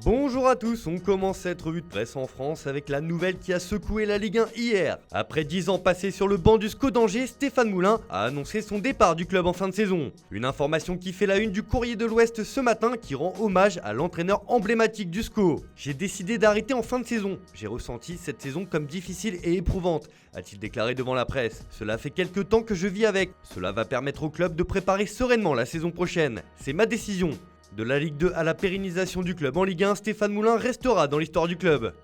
Bonjour à tous, on commence cette revue de presse en France avec la nouvelle qui a secoué la Ligue 1 hier. Après 10 ans passés sur le banc du SCO d'Angers, Stéphane Moulin a annoncé son départ du club en fin de saison. Une information qui fait la une du Courrier de l'Ouest ce matin qui rend hommage à l'entraîneur emblématique du SCO. J'ai décidé d'arrêter en fin de saison. J'ai ressenti cette saison comme difficile et éprouvante, a-t-il déclaré devant la presse. Cela fait quelques temps que je vis avec. Cela va permettre au club de préparer sereinement la saison prochaine. C'est ma décision. De la Ligue 2 à la pérennisation du club en Ligue 1, Stéphane Moulin restera dans l'histoire du club.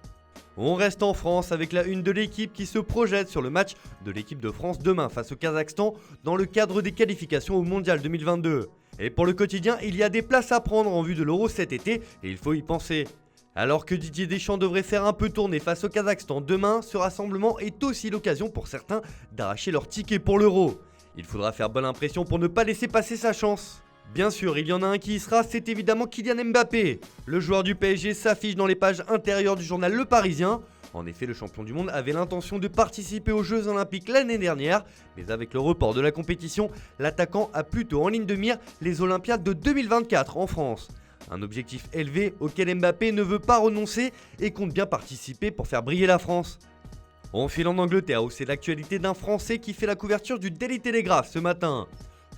On reste en France avec la une de l'équipe qui se projette sur le match de l'équipe de France demain face au Kazakhstan dans le cadre des qualifications au Mondial 2022. Et pour le quotidien, il y a des places à prendre en vue de l'Euro cet été et il faut y penser. Alors que Didier Deschamps devrait faire un peu tourner face au Kazakhstan demain, ce rassemblement est aussi l'occasion pour certains d'arracher leur ticket pour l'Euro. Il faudra faire bonne impression pour ne pas laisser passer sa chance. Bien sûr, il y en a un qui y sera, c'est évidemment Kylian Mbappé. Le joueur du PSG s'affiche dans les pages intérieures du journal Le Parisien. En effet, le champion du monde avait l'intention de participer aux Jeux Olympiques l'année dernière, mais avec le report de la compétition, l'attaquant a plutôt en ligne de mire les Olympiades de 2024 en France. Un objectif élevé auquel Mbappé ne veut pas renoncer et compte bien participer pour faire briller la France. On file en Angleterre où c'est l'actualité d'un Français qui fait la couverture du Daily Telegraph ce matin.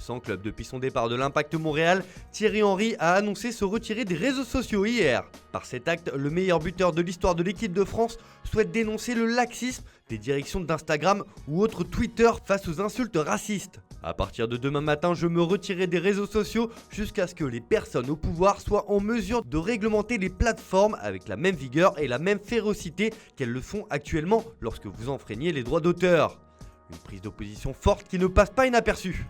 Sans club depuis son départ de l'Impact Montréal, Thierry Henry a annoncé se retirer des réseaux sociaux hier. Par cet acte, le meilleur buteur de l'histoire de l'équipe de France souhaite dénoncer le laxisme des directions d'Instagram ou autres Twitter face aux insultes racistes. À partir de demain matin, je me retirerai des réseaux sociaux jusqu'à ce que les personnes au pouvoir soient en mesure de réglementer les plateformes avec la même vigueur et la même férocité qu'elles le font actuellement lorsque vous enfreignez les droits d'auteur. Une prise d'opposition forte qui ne passe pas inaperçue.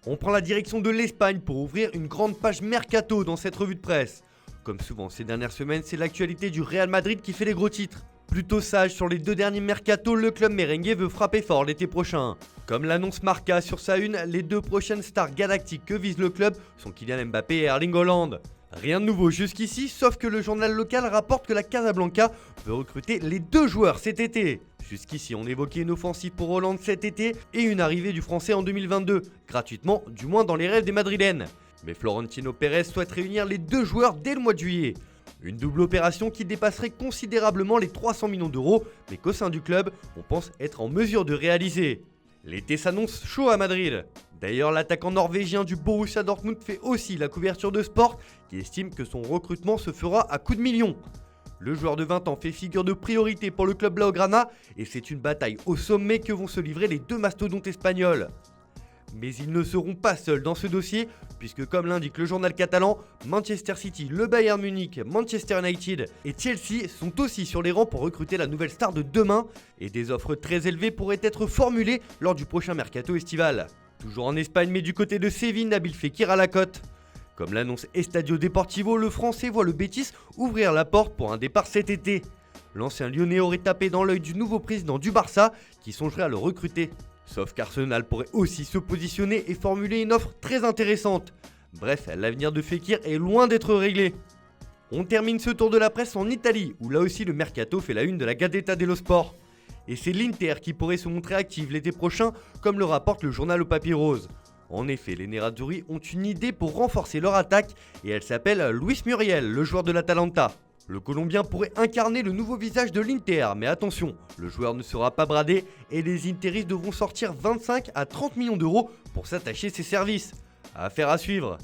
On prend la direction de l'Espagne pour ouvrir une grande page mercato dans cette revue de presse. Comme souvent ces dernières semaines, c'est l'actualité du Real Madrid qui fait les gros titres. Plutôt sage sur les deux derniers mercatos, le club merengue veut frapper fort l'été prochain. Comme l'annonce Marca sur sa une, les deux prochaines stars galactiques que vise le club sont Kylian Mbappé et Erling Haaland. Rien de nouveau jusqu'ici, sauf que le journal local rapporte que la Casablanca veut recruter les deux joueurs cet été. Jusqu'ici, on évoquait une offensive pour Haaland cet été et une arrivée du Français en 2022, gratuitement, du moins dans les rêves des Madrilènes. Mais Florentino Pérez souhaite réunir les deux joueurs dès le mois de juillet. Une double opération qui dépasserait considérablement les 300 millions d'euros, mais qu'au sein du club, on pense être en mesure de réaliser. L'été s'annonce chaud à Madrid. D'ailleurs, l'attaquant norvégien du Borussia Dortmund fait aussi la couverture de Sport, qui estime que son recrutement se fera à coups de millions. Le joueur de 20 ans fait figure de priorité pour le club Blaugrana et c'est une bataille au sommet que vont se livrer les deux mastodontes espagnols. Mais ils ne seront pas seuls dans ce dossier puisque comme l'indique le journal catalan, Manchester City, le Bayern Munich, Manchester United et Chelsea sont aussi sur les rangs pour recruter la nouvelle star de demain et des offres très élevées pourraient être formulées lors du prochain mercato estival. Toujours en Espagne mais du côté de Séville, Nabil Fekir à la cote. Comme l'annonce Estadio Deportivo, le Français voit le Betis ouvrir la porte pour un départ cet été. L'ancien Lyonnais aurait tapé dans l'œil du nouveau président du Barça qui songerait à le recruter. Sauf qu'Arsenal pourrait aussi se positionner et formuler une offre très intéressante. Bref, l'avenir de Fekir est loin d'être réglé. On termine ce tour de la presse en Italie où là aussi le mercato fait la une de la Gazzetta dello Sport. Et c'est l'Inter qui pourrait se montrer active l'été prochain comme le rapporte le journal au papier rose. En effet, les Nerazzurri ont une idée pour renforcer leur attaque et elle s'appelle Luis Muriel, le joueur de l'Atalanta. Le Colombien pourrait incarner le nouveau visage de l'Inter, mais attention, le joueur ne sera pas bradé et les Interistes devront sortir 25 à 30 millions d'euros pour s'attacher ses services. Affaire à suivre.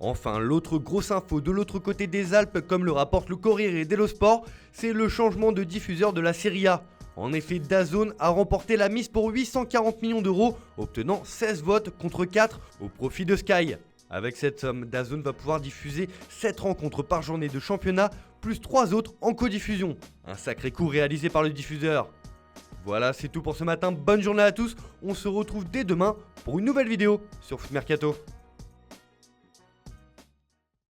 Enfin, l'autre grosse info de l'autre côté des Alpes, comme le rapporte le Corriere dello Sport, c'est le changement de diffuseur de la Serie A. En effet, DAZN a remporté la mise pour 840 millions d'euros, obtenant 16 votes contre 4 au profit de Sky. Avec cette somme, DAZN va pouvoir diffuser 7 rencontres par journée de championnat, plus 3 autres en codiffusion. Un sacré coup réalisé par le diffuseur. Voilà, c'est tout pour ce matin, bonne journée à tous, on se retrouve dès demain pour une nouvelle vidéo sur Foot Mercato.